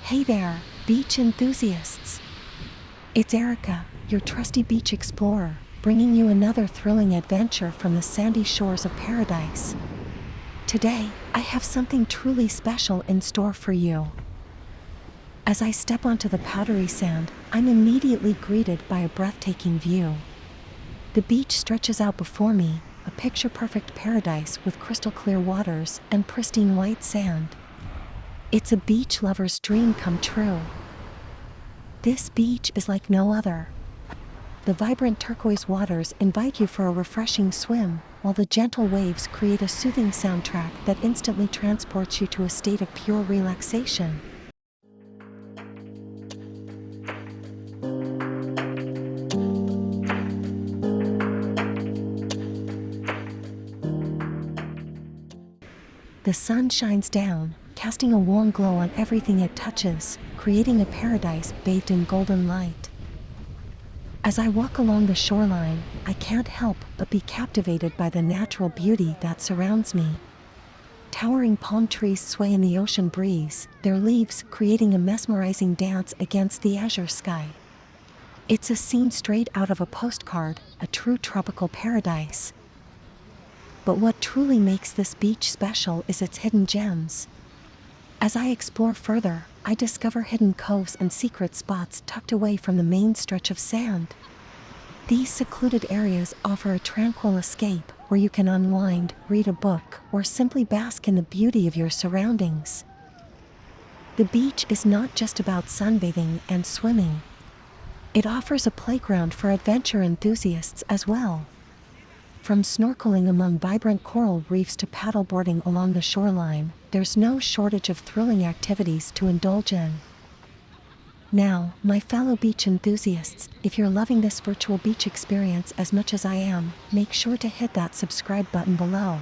Hey there, beach enthusiasts! It's Erica, your trusty beach explorer, bringing you another thrilling adventure from the sandy shores of paradise. Today, I have something truly special in store for you. As I step onto the powdery sand, I'm immediately greeted by a breathtaking view. The beach stretches out before me, a picture-perfect paradise with crystal-clear waters and pristine white sand. It's a beach lover's dream come true. This beach is like no other. The vibrant turquoise waters invite you for a refreshing swim, while the gentle waves create a soothing soundtrack that instantly transports you to a state of pure relaxation. The sun shines down, casting a warm glow on everything it touches, creating a paradise bathed in golden light. As I walk along the shoreline, I can't help but be captivated by the natural beauty that surrounds me. Towering palm trees sway in the ocean breeze, their leaves creating a mesmerizing dance against the azure sky. It's a scene straight out of a postcard, a true tropical paradise. But what truly makes this beach special is its hidden gems. As I explore further, I discover hidden coves and secret spots tucked away from the main stretch of sand. These secluded areas offer a tranquil escape where you can unwind, read a book, or simply bask in the beauty of your surroundings. The beach is not just about sunbathing and swimming. It offers a playground for adventure enthusiasts as well. From snorkeling among vibrant coral reefs to paddleboarding along the shoreline, there's no shortage of thrilling activities to indulge in. Now, my fellow beach enthusiasts, if you're loving this virtual beach experience as much as I am, make sure to hit that subscribe button below.